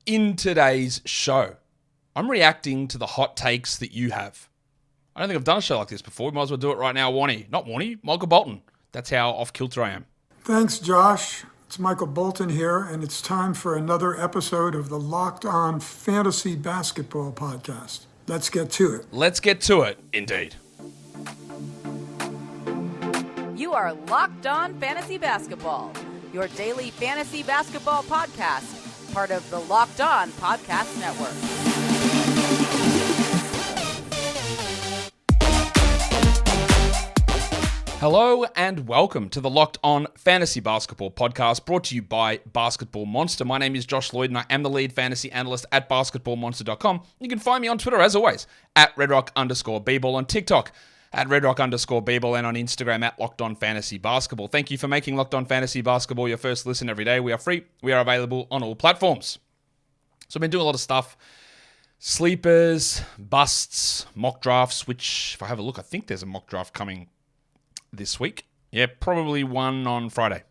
In today's show, I'm reacting to the hot takes that you have. I don't think I've done a show like this before. We might as well do it right now, Warnie. Not Warnie, Michael Bolton. That's how off-kilter I am. Thanks, Josh. It's Michael Bolton here, and it's time for another episode of the Locked On Fantasy Basketball Podcast. Let's get to it. Let's get to it, indeed. You are Locked On Fantasy Basketball, your daily fantasy basketball podcast, part of the Locked On Podcast Network. Hello and welcome to the Locked On Fantasy Basketball Podcast, brought to you by Basketball Monster. My name is Josh Lloyd and I am the lead fantasy analyst at basketballmonster.com. You can find me on Twitter as always at redrock_bball, on TikTok at redrock_bball, and on Instagram at Locked On Fantasy Basketball. Thank you for making Locked On Fantasy Basketball your first listen every day. We are free. We are available on all platforms. So I've been doing a lot of stuff. Sleepers, busts, mock drafts, which if I have a look, I think there's a mock draft coming this week. Yeah, probably one on Friday.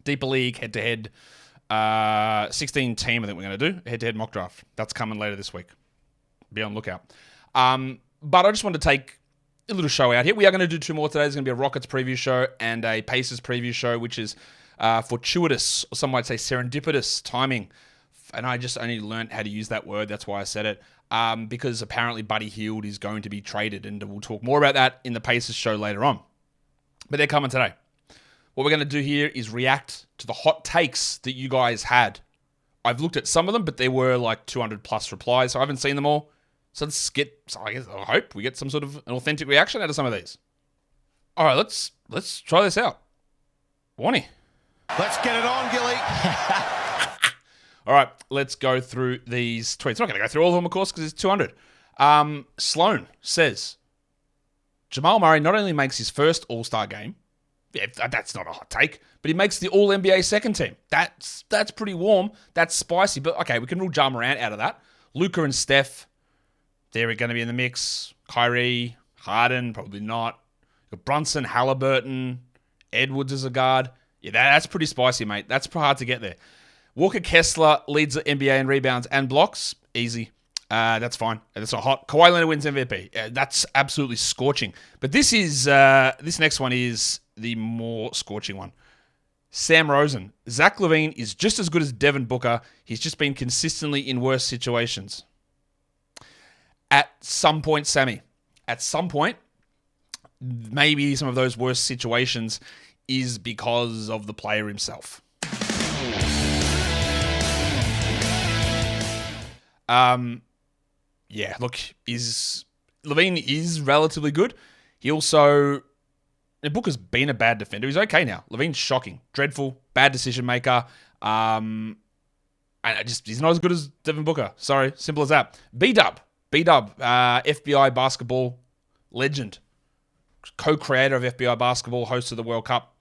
Deeper League, head-to-head, 16 team I think we're going to do. Head-to-head mock draft. That's coming later this week. Be on lookout. But I just wanted to take a little show out here. We are going to do two more today. There's going to be a Rockets preview show and a Pacers preview show, which is fortuitous, or some might say serendipitous timing. And I just only learned how to use that word. That's why I said it. Because apparently Buddy Hield is going to be traded, and we'll talk more about that in the Pacers show later on. But they're coming today. What we're going to do here is react to the hot takes that you guys had. I've looked at some of them, but there were like 200 plus replies, so I haven't seen them all. So I hope we get some sort of an authentic reaction out of some of these. All right, let's try this out. Warnie. Let's get it on, Gilly. All right, let's go through these tweets. I'm not going to go through all of them, of course, because it's 200. Sloan says, Jamal Murray not only makes his first All-Star game, yeah, that's not a hot take, but he makes the All-NBA second team. That's pretty warm. That's spicy. But, okay, we can rule Ja Morant out of that. Luka and Steph, they're going to be in the mix. Kyrie, Harden, probably not. Brunson, Halliburton, Edwards as a guard. Yeah, that's pretty spicy, mate. That's hard to get there. Walker Kessler leads the NBA in rebounds and blocks. Easy. That's fine. That's not hot. Kawhi Leonard wins MVP. That's absolutely scorching. But this next one is the more scorching one. Sam Rosen. Zach LaVine is just as good as Devin Booker. He's just been consistently in worse situations. At some point, Sammy, maybe some of those worst situations is because of the player himself. Yeah, look, LaVine is relatively good. He also, Booker's been a bad defender. He's okay now. LaVine's shocking, dreadful, bad decision maker. And he's not as good as Devin Booker. Sorry, simple as that. B-Dub, FBI basketball legend, co-creator of FBI basketball, host of the World Cup,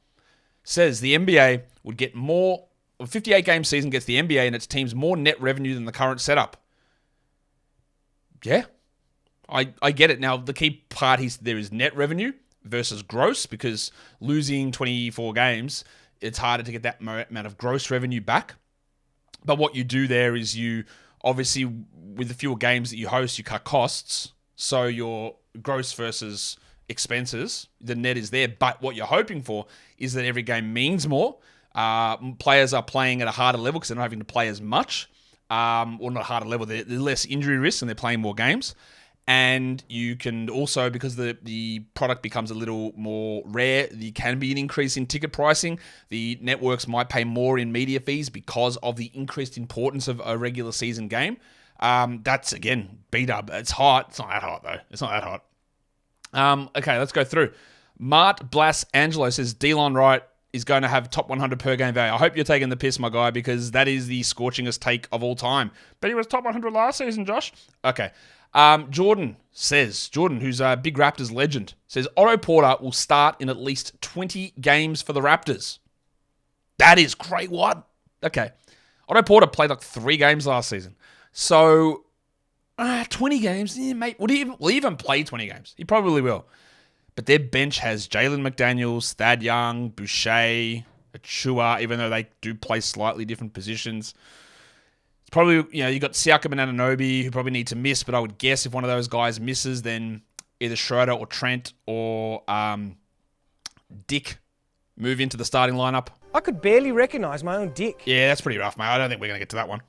says the NBA would get more. A 58-game season gets the NBA and its teams more net revenue than the current setup. Yeah, I get it. Now, the key part there is net revenue versus gross, because losing 24 games, it's harder to get that amount of gross revenue back. But what you do there is you, obviously, with the fewer games that you host, you cut costs. So your gross versus expenses, the net is there. But what you're hoping for is that every game means more. Players are playing at a harder level because they're not having to play as much. Or not harder level, there's less injury risk and they're playing more games. And you can also, because the product becomes a little more rare, there can be an increase in ticket pricing. The networks might pay more in media fees because of the increased importance of a regular season game. That's, again, B-Dub. It's hot. It's not that hot, though. It's not that hot. Okay, let's go through. Mart Blas Angelo says, Delon Wright is going to have top 100 per game value. I hope you're taking the piss, my guy, because that is the scorchingest take of all time. But he was top 100 last season, Josh. Okay. Jordan, who's a big Raptors legend, says Otto Porter will start in at least 20 games for the Raptors. That is great. What? Okay. Otto Porter played like 3 games last season. So, 20 games, yeah, mate. Will he even play 20 games? He probably will. But their bench has Jalen McDaniels, Thad Young, Boucher, Achua, even though they do play slightly different positions. Probably, you got Siakam and Anunoby who probably need to miss, but I would guess if one of those guys misses, then either Schroeder or Trent or Dick move into the starting lineup. I could barely recognize my own dick. Yeah, that's pretty rough, mate. I don't think we're going to get to that one.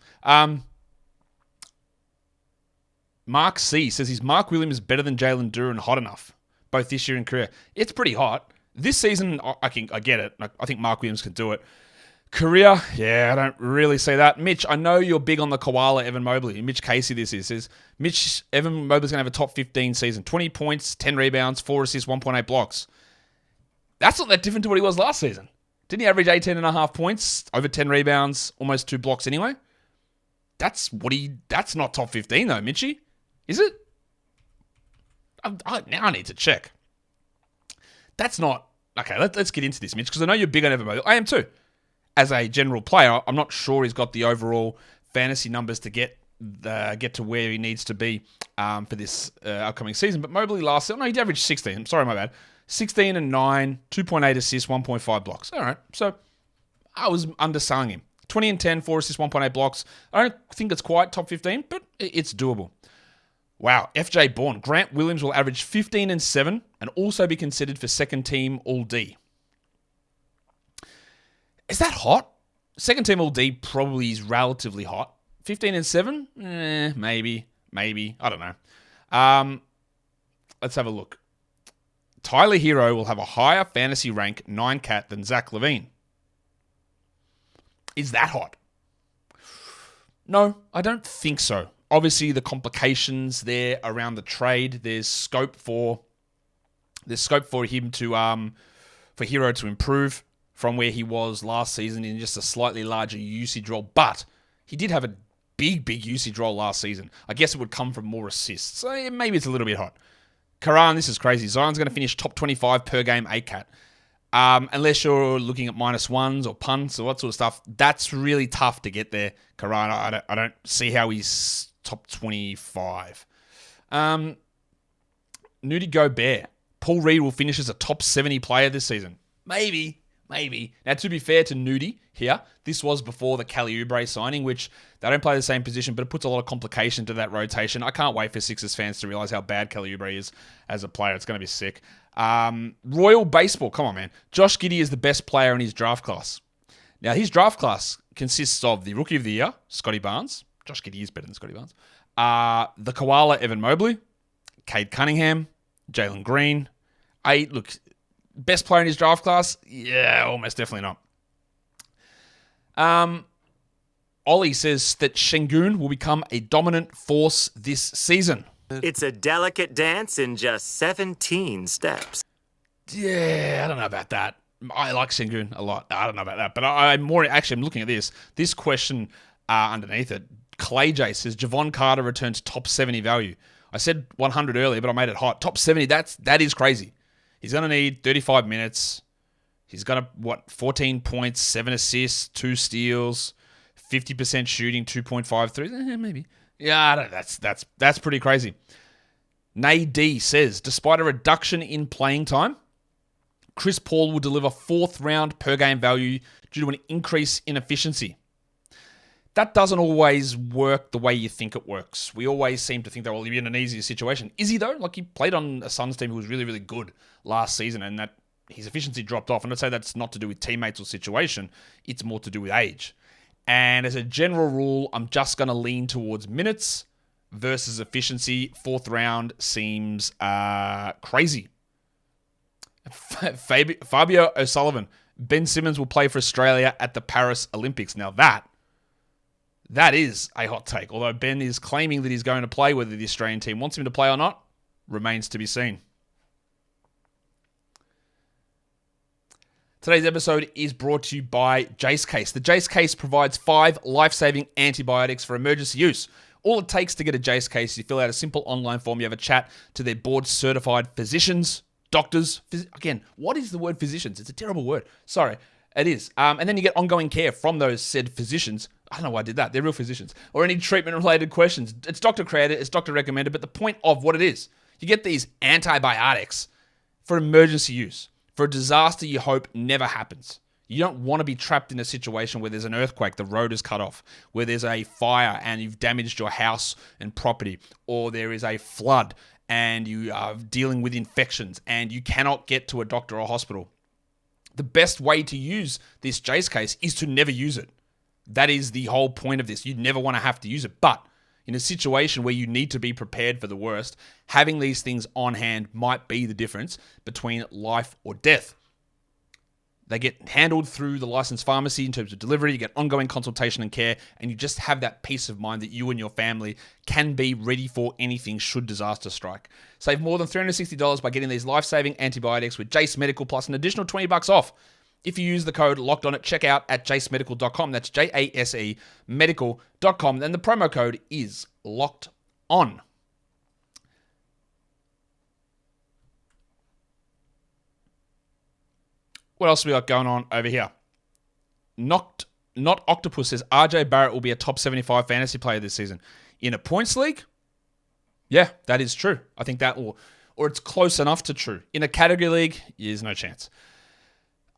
Mark C says, is Mark Williams better than Jalen Duren hot enough, both this year and career? It's pretty hot. This season, I get it. I think Mark Williams can do it. Career, yeah, I don't really see that. Mitch, I know you're big on the koala Evan Mobley. Mitch Casey this is. Says, Mitch, Evan Mobley's going to have a top 15 season. 20 points, 10 rebounds, 4 assists, 1.8 blocks. That's not that different to what he was last season. Didn't he average 18.5 points, over 10 rebounds, almost 2 blocks anyway? That's not top 15 though, Mitchie. Is it? Now I need to check. That's not... Okay, let's get into this, Mitch, because I know you're big on Evan Mobley. I am too. As a general player, I'm not sure he's got the overall fantasy numbers to get to where he needs to be for this upcoming season. But Mobley last season, he averaged 16. I'm sorry, my bad. 16 and 9, 2.8 assists, 1.5 blocks. All right, so I was underselling him. 20 and 10, 4 assists, 1.8 blocks. I don't think it's quite top 15, but it's doable. Wow, FJ Bourne. Grant Williams will average 15 and 7 and also be considered for second team All-D. Is that hot? Second team All-D probably is relatively hot. 15 and 7? Maybe. I don't know. Let's have a look. Tyler Hero will have a higher fantasy rank 9 cat than Zach LaVine. Is that hot? No, I don't think so. Obviously, the complications there around the trade. There's scope for him to for Hero to improve from where he was last season in just a slightly larger usage role. But he did have a big usage role last season. I guess it would come from more assists. So maybe it's a little bit hot. Karan, this is crazy. Zion's going to finish top 25 per game ACAT. Unless you're looking at -1s or punts or that sort of stuff, that's really tough to get there, Karan. I don't see how he's top 25. Nudie Gobert. Paul Reed will finish as a top 70 player this season. Maybe. Now, to be fair to Nudie here, this was before the Kelly Oubre signing, which they don't play the same position, but it puts a lot of complication to that rotation. I can't wait for Sixers fans to realize how bad Kelly Oubre is as a player. It's going to be sick. Royal Baseball. Come on, man. Josh Giddey is the best player in his draft class. Now, his draft class consists of the Rookie of the Year, Scotty Barnes. Josh Giddey is better than Scotty Barnes. The Koala, Evan Mobley. Cade Cunningham. Jalen Green. Best player in his draft class? Yeah, almost definitely not. Ollie says that Şengün will become a dominant force this season. It's a delicate dance in just 17 steps. Yeah, I don't know about that. I like Şengün a lot. I don't know about that. But I'm looking at this. This question underneath it. Clay J says, Javon Carter returns top 70 value. I said 100 earlier, but I made it hot. Top 70, that is crazy. He's going to need 35 minutes. He's got 14 points, 7 assists, 2 steals, 50% shooting, 2.53. Maybe. Yeah, I don't know. That's pretty crazy. Nay D says, despite a reduction in playing time, Chris Paul will deliver 4th round per game value due to an increase in efficiency. That doesn't always work the way you think it works. We always seem to think that, well, he'll be in an easier situation. Is he, though? Like, he played on a Suns team who was really, really good last season, and that his efficiency dropped off. And I'd say that's not to do with teammates or situation. It's more to do with age. And as a general rule, I'm just going to lean towards minutes versus efficiency. 4th round seems crazy. Fabio O'Sullivan. Ben Simmons will play for Australia at the Paris Olympics. Now that is a hot take. Although Ben is claiming that he's going to play, whether the Australian team wants him to play or not, remains to be seen. Today's episode is brought to you by Jace Case. The Jace Case provides 5 life-saving antibiotics for emergency use. All it takes to get a Jace Case is you fill out a simple online form, you have a chat to their board-certified physicians, doctors. Again, what is the word physicians? It's a terrible word. Sorry, it is. And then you get ongoing care from those said physicians. I don't know why I did that. They're real physicians. Or any treatment-related questions. It's doctor created, it's doctor recommended, but the point of what it is, you get these antibiotics for emergency use, for a disaster you hope never happens. You don't want to be trapped in a situation where there's an earthquake, the road is cut off, where there's a fire and you've damaged your house and property, or there is a flood and you are dealing with infections and you cannot get to a doctor or hospital. The best way to use this Jace case is to never use it. That is the whole point of this. You never want to have to use it. But in a situation where you need to be prepared for the worst, having these things on hand might be the difference between life or death. They get handled through the licensed pharmacy in terms of delivery. You get ongoing consultation and care, and you just have that peace of mind that you and your family can be ready for anything should disaster strike. Save more than $360 by getting these life-saving antibiotics with Jace Medical plus an additional $20 off if you use the code locked on at checkout at jacemedical.com. That's JASE medical.com. Then the promo code is locked on. What else we got going on over here? Not Octopus says RJ Barrett will be a top 75 fantasy player this season. In a points league? Yeah, that is true. I think that will, or it's close enough to true. In a category league, there's no chance.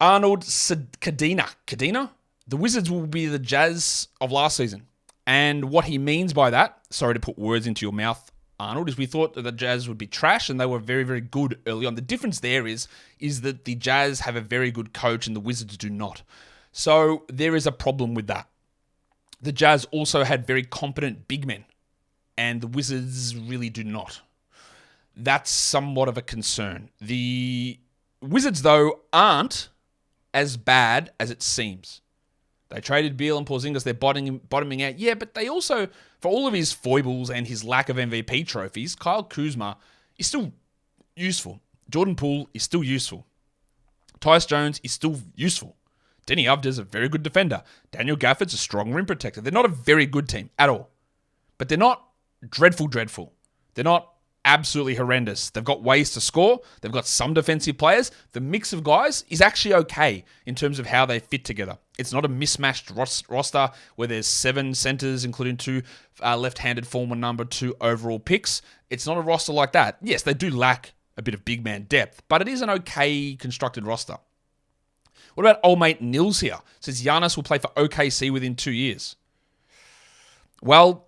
Arnold Cadena? The Wizards will be the Jazz of last season. And what he means by that, sorry to put words into your mouth, Arnold, is we thought that the Jazz would be trash and they were very, very good early on. The difference there is that the Jazz have a very good coach and the Wizards do not. So there is a problem with that. The Jazz also had very competent big men and the Wizards really do not. That's somewhat of a concern. The Wizards, though, aren't as bad as it seems. They traded Beal and Porzingis. They're bottoming out. Yeah, but they also, for all of his foibles and his lack of MVP trophies, Kyle Kuzma is still useful. Jordan Poole is still useful. Tyus Jones is still useful. Denny Avdija's a very good defender. Daniel Gafford's a strong rim protector. They're not a very good team at all. But they're not dreadful. They're not absolutely horrendous. They've got ways to score. They've got some defensive players. The mix of guys is actually okay in terms of how they fit together. It's not a mismatched roster where there's 7 centers, including 2 left-handed former number 2 overall picks. It's not a roster like that. Yes, they do lack a bit of big man depth, but it is an okay constructed roster. What about old mate Nils here? Says Giannis will play for OKC within 2 years. Well,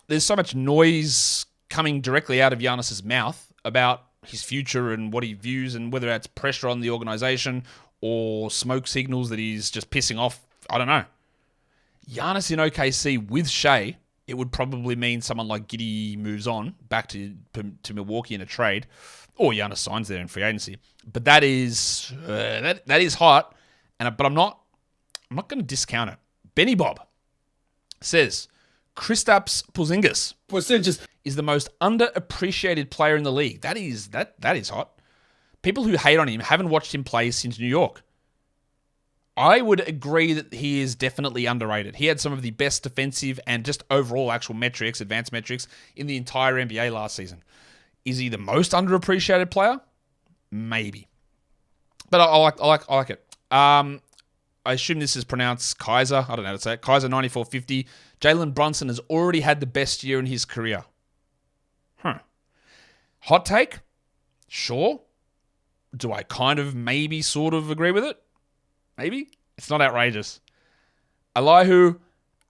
there's so much noise coming directly out of Giannis's mouth about his future and what he views and whether that's pressure on the organization or smoke signals that he's just pissing off. I don't know. Giannis in OKC with Shea, it would probably mean someone like Giddey moves on back to Milwaukee in a trade, or Giannis signs there in free agency. But that is that is hot, but I'm not going to discount it. Benny Bob says Kristaps Porzingis is the most underappreciated player in the league. That is hot. People who hate on him haven't watched him play since New York. I would agree that he is definitely underrated. He had some of the best defensive and just overall actual metrics, advanced metrics, in the entire NBA last season. Is he the most underappreciated player? Maybe. But I like it. I assume this is pronounced Kaiser. I don't know how to say it. Kaiser 9450. Jalen Brunson has already had the best year in his career. Hot take? Sure. Do I kind of maybe sort of agree with it? Maybe. It's not outrageous. Elihu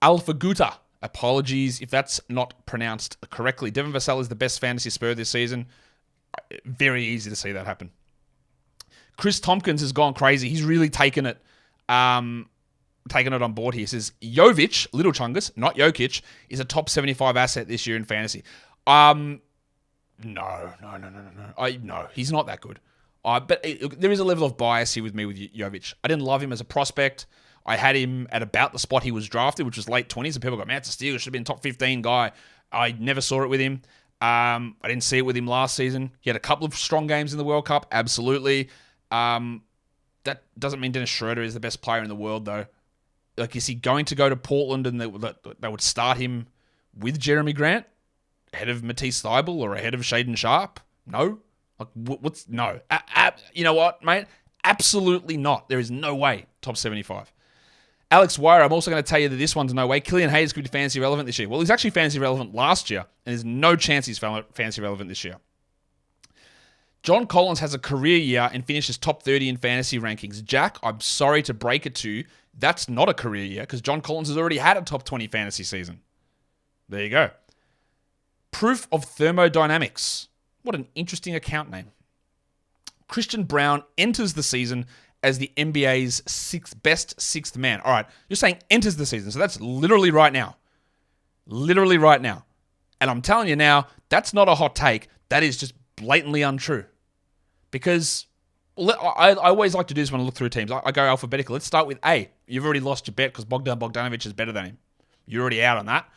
Alfaguta. Apologies if that's not pronounced correctly. Devin Vassell is the best fantasy Spur this season. Very easy to see that happen. Chris Tompkins has gone crazy. He's really taken it on board here. He says, Jovic, Little Chungus, not Jokic, is a top 75 asset this year in fantasy. No, he's not that good. But there is a level of bias here with me with Jovic. I didn't love him as a prospect. I had him at about the spot he was drafted, which was late 20s, and people go, man, it's a steal. It should have been top 15 guy. I never saw it with him. I didn't see it with him last season. He had a couple of strong games in the World Cup, absolutely. That doesn't mean Dennis Schroeder is the best player in the world, though. Like, is he going to go to Portland and they would start him with Jeremy Grant ahead of Matisse Thybulle or ahead of Shaden Sharp? No. Like, what's no? You know what, mate? Absolutely not. There is no way top 75. Alex Wire, I'm also going to tell you that this one's no way. Killian Hayes could be fantasy relevant this year. Well, he's actually fantasy relevant last year, and there's no chance he's fantasy relevant this year. John Collins has a career year and finishes top 30 in fantasy rankings. Jack, I'm sorry to break it to you. That's not a career year because John Collins has already had a top 20 fantasy season. There you go. Proof of Thermodynamics. What an interesting account name. Christian Brown enters the season as the NBA's best sixth man. All right, you're saying enters the season, so that's literally right now. Literally right now. And I'm telling you now, that's not a hot take. That is just blatantly untrue. Because I always like to do this when I look through teams. I go alphabetical. Let's start with A. You've already lost your bet because Bogdan Bogdanovic is better than him. You're already out on that.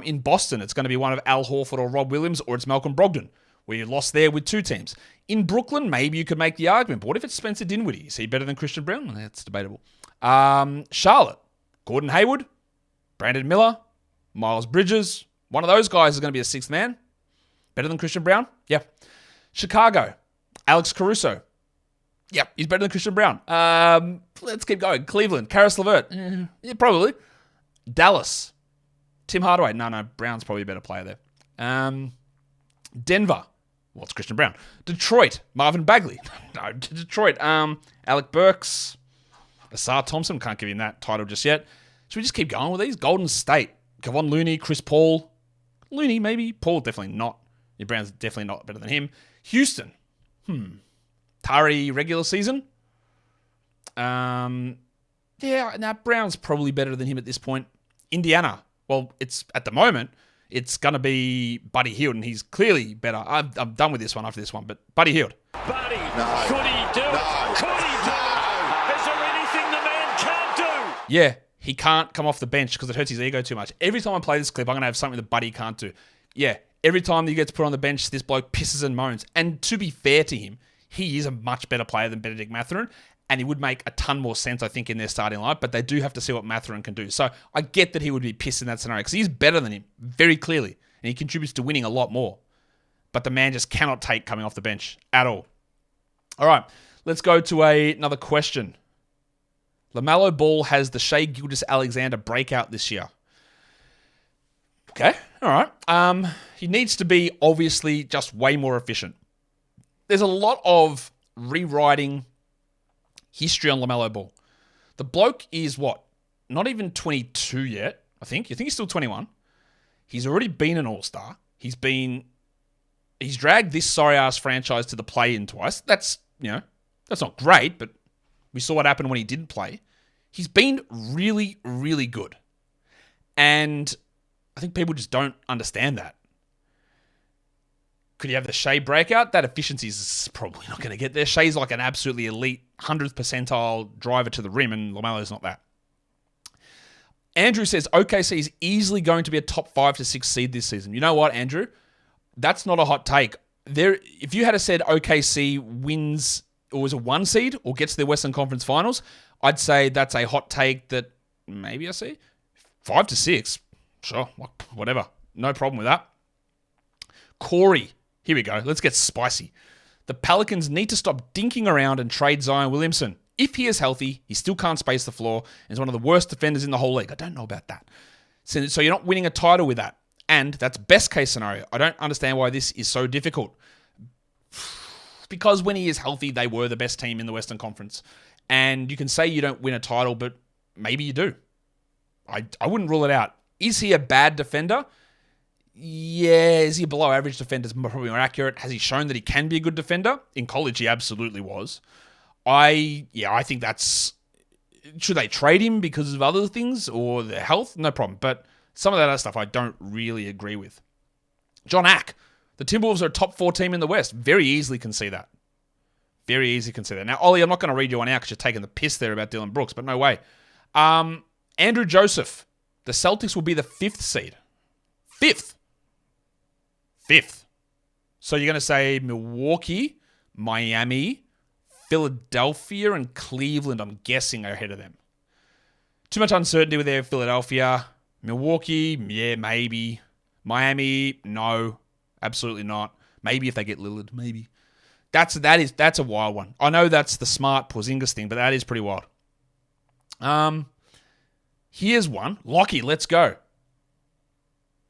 In Boston, it's going to be one of Al Horford or Rob Williams, or it's Malcolm Brogdon, where you lost there with two teams. In Brooklyn, maybe you could make the argument, but what if it's Spencer Dinwiddie? Is he better than Christian Brown? That's debatable. Charlotte, Gordon Hayward, Brandon Miller, Miles Bridges. One of those guys is going to be a sixth man. Better than Christian Brown? Yep. Chicago, Alex Caruso. Yep, he's better than Christian Brown. Let's keep going. Cleveland, Karis LeVert. Yeah, probably. Dallas, Tim Hardaway. No, Brown's probably a better player there. Denver. Well, it's Christian Brown. Detroit. Marvin Bagley. No, Detroit. Alec Burks. Asar Thompson. Can't give him that title just yet. Should we just keep going with these? Golden State. Kevon Looney. Chris Paul. Looney, maybe. Paul, definitely not. Your Brown's definitely not better than him. Houston. Tari, regular season. Brown's probably better than him at this point. Indiana. Well, it's at the moment, it's going to be Buddy Hield, and he's clearly better. I'm done with this one after this one, but Buddy Hield. Buddy, could he do it? Could he do it? Is there anything the man can't do? Yeah, he can't come off the bench because it hurts his ego too much. Every time I play this clip, I'm going to have something that Buddy can't do. Yeah, every time that he gets put on the bench, this bloke pisses and moans. And to be fair to him, he is a much better player than Benedict Mathurin, and he would make a ton more sense, I think, in their starting lineup, but they do have to see what Mathurin can do. So I get that he would be pissed in that scenario because he's better than him, very clearly, and he contributes to winning a lot more. But the man just cannot take coming off the bench at all. All right, let's go to another question. LaMelo Ball has the Shai Gilgeous-Alexander breakout this year. Okay, all right. He needs to be, obviously, just way more efficient. There's a lot of rewriting history on LaMelo Ball. The bloke is what? Not even 22 yet, I think. You think he's still 21? He's already been an all-star. He's dragged this sorry-ass franchise to the play-in twice. That's not great, but we saw what happened when he didn't play. He's been really, really good. And I think people just don't understand that. Could you have the Shai breakout? That efficiency is probably not going to get there. Shai's like an absolutely elite 100th percentile driver to the rim, and LaMelo's not that. Andrew says OKC is easily going to be a top 5 to 6 seed this season. You know what, Andrew? That's not a hot take. If you had said OKC wins or was a 1 seed or gets to the Western Conference Finals, I'd say that's a hot take that maybe I see. 5 to 6, sure, whatever. No problem with that. Corey. Here we go. Let's get spicy. The Pelicans need to stop dinking around and trade Zion Williamson. If he is healthy, he still can't space the floor and is one of the worst defenders in the whole league. I don't know about that. So you're not winning a title with that. And that's best case scenario. I don't understand why this is so difficult. Because when he is healthy, they were the best team in the Western Conference. And you can say you don't win a title, but maybe you do. I wouldn't rule it out. Is he a bad defender? Yeah, is he a below average defender? Probably more accurate. Has he shown that he can be a good defender? In college, he absolutely was. I think that's... Should they trade him because of other things or their health? No problem. But some of that other stuff I don't really agree with. John Ack. The Timberwolves are a top 4 team in the West. Very easily can see that. Very easily can see that. Now, Ollie, I'm not going to read you one out because you're taking the piss there about Dylan Brooks, but no way. Andrew Joseph. The Celtics will be the 5th seed. 5th. So you're going to say Milwaukee, Miami, Philadelphia, and Cleveland, I'm guessing, are ahead of them. Too much uncertainty with their Philadelphia. Milwaukee, yeah, maybe. Miami, no, absolutely not. Maybe if they get Lillard, maybe. That's a wild one. I know that's the smart Porzingis thing, but that is pretty wild. Here's one. Lockie, let's go.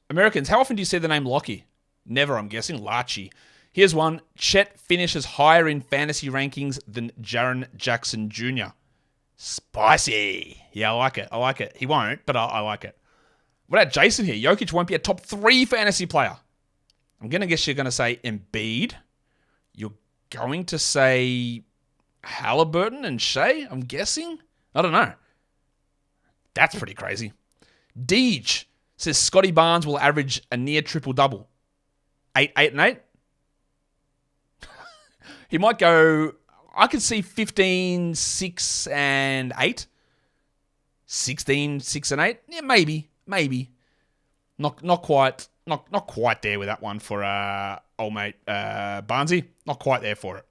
Americans, how often do you say the name Lockie? Never, I'm guessing. Larchie. Here's one. Chet finishes higher in fantasy rankings than Jaren Jackson Jr. Spicy. Yeah, I like it. He won't, but I like it. What about Jason here? Jokic won't be a top 3 fantasy player. I'm going to guess you're going to say Embiid. You're going to say Halliburton and Shea, I'm guessing? I don't know. That's pretty crazy. Deej says Scotty Barnes will average a near triple-double. 8, 8, and 8? He might go... I could see 15, 6, and 8. 16, 6, and 8? Yeah, maybe. Not quite there with that one for old mate Barnesy. Not quite there for it.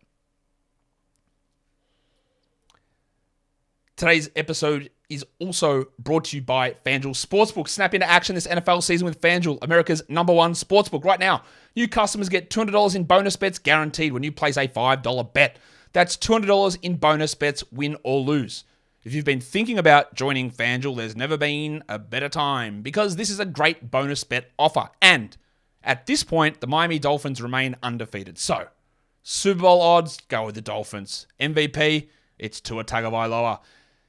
Today's episode is also brought to you by FanDuel Sportsbook. Snap into action this NFL season with FanDuel, America's #1 sportsbook. Right now, new customers get $200 in bonus bets guaranteed when you place a $5 bet. That's $200 in bonus bets, win or lose. If you've been thinking about joining FanDuel, there's never been a better time because this is a great bonus bet offer. And at this point, the Miami Dolphins remain undefeated. So, Super Bowl odds, go with the Dolphins. MVP, it's Tua Tagovailoa.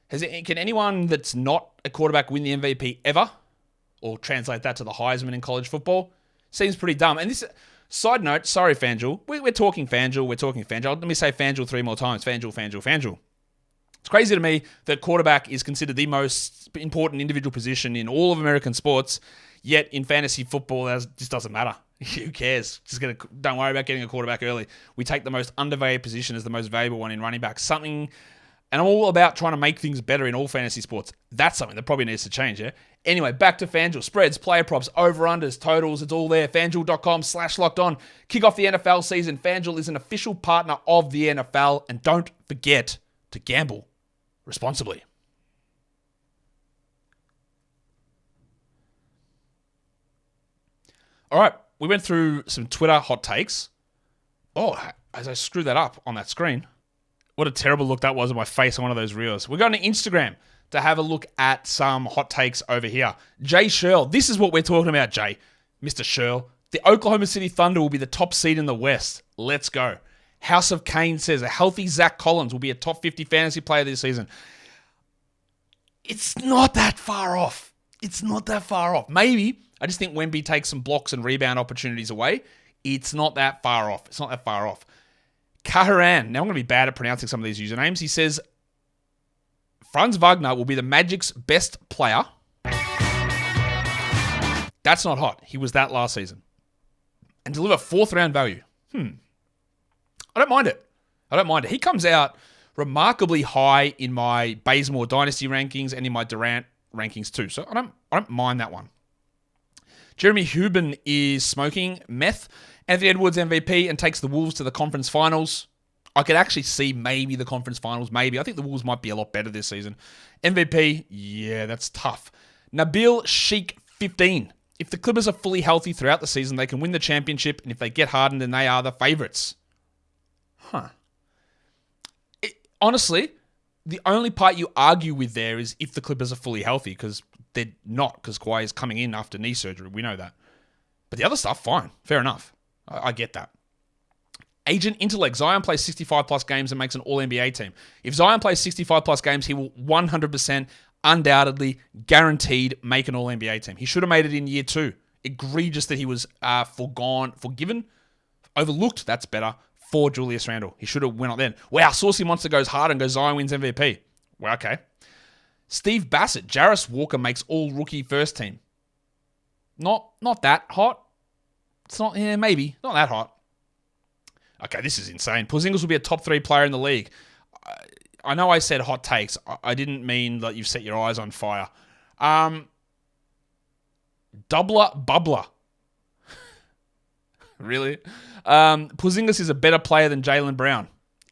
Can anyone that's not a quarterback win the MVP ever? Or translate that to the Heisman in college football? Seems pretty dumb. And this, side note, sorry FanDuel, we're talking FanDuel. Let me say FanDuel 3 more times. FanDuel. It's crazy to me that quarterback is considered the most important individual position in all of American sports, yet in fantasy football, it just doesn't matter. Who cares? Don't worry about getting a quarterback early. We take the most undervalued position as the most valuable one in running back. And I'm all about trying to make things better in all fantasy sports. That's something that probably needs to change, yeah? Anyway, back to FanDuel. Spreads, player props, over-unders, totals, it's all there. FanDuel.com/lockedon. Kick off the NFL season. FanDuel is an official partner of the NFL. And don't forget to gamble responsibly. All right, we went through some Twitter hot takes. Oh, as I screwed that up on that screen. What a terrible look that was on my face on one of those reels. We're going to Instagram to have a look at some hot takes over here. Jay Sherl, this is what we're talking about, Jay. Mr. Sherl. The Oklahoma City Thunder will be the top seed in the West. Let's go. House of Kane says a healthy Zach Collins will be a top 50 fantasy player this season. It's not that far off. Maybe. I just think Wemby takes some blocks and rebound opportunities away. It's not that far off. Kaharan. Now I'm going to be bad at pronouncing some of these usernames. He says Franz Wagner will be the Magic's best player. That's not hot. He was that last season. And deliver 4th round value. I don't mind it. He comes out remarkably high in my Bazemore Dynasty rankings and in my Durant rankings too. So I don't mind that one. Jeremy Hubin is smoking meth. Anthony Edwards MVP and takes the Wolves to the conference finals. I could actually see maybe the conference finals, maybe. I think the Wolves might be a lot better this season. MVP, yeah, that's tough. Nabil Sheik 15. If the Clippers are fully healthy throughout the season, they can win the championship, and if they get Harden, then they are the favorites. Honestly, the only part you argue with there is if the Clippers are fully healthy, because they're not, because Kawhi is coming in after knee surgery. We know that. But the other stuff, fine. Fair enough. I get that. Agent Intellect. Zion plays 65-plus games and makes an All-NBA team. If Zion plays 65-plus games, he will 100% undoubtedly guaranteed make an All-NBA team. He should have made it in year 2. Egregious that he was forgiven, overlooked, that's better, for Julius Randle. He should have went up then. Wow, Saucy Monster goes hard and goes Zion wins MVP. Well, okay. Steve Bassett. Jarris Walker makes all-rookie first team. Not that hot. It's not, maybe. Not that hot. Okay, this is insane. Porzingis will be a top 3 player in the league. I know I said hot takes. I didn't mean that you've set your eyes on fire. Doubler Bubbler. Really? Porzingis is a better player than Jaylen Brown.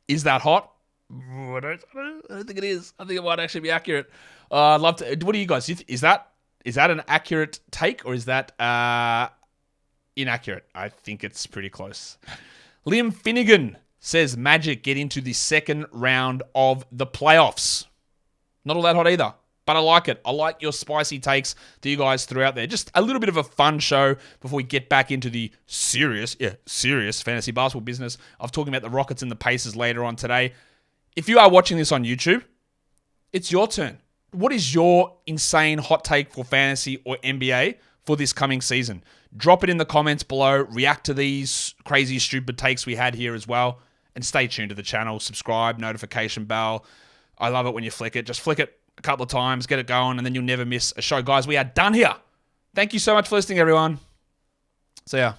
Is that hot? I don't think it is. I think it might actually be accurate. I'd love to. What do you guys? Is that an accurate take or is that inaccurate? I think it's pretty close. Liam Finnegan says Magic get into the second round of the playoffs. Not all that hot either. But I like it. I like your spicy takes that you guys threw out there. Just a little bit of a fun show before we get back into the serious fantasy basketball business of talking about the Rockets and the Pacers later on today. If you are watching this on YouTube, it's your turn. What is your insane hot take for fantasy or NBA for this coming season? Drop it in the comments below. React to these crazy, stupid takes we had here as well. And stay tuned to the channel. Subscribe, notification bell. I love it when you flick it. Just flick it a couple of times, get it going, and then you'll never miss a show. Guys, we are done here. Thank you so much for listening, everyone. See ya.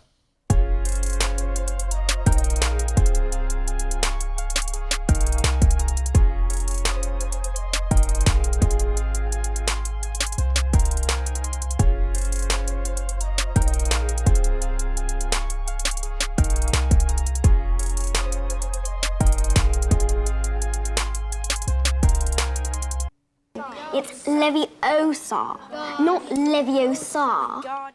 It's Leviosa, not Leviosa.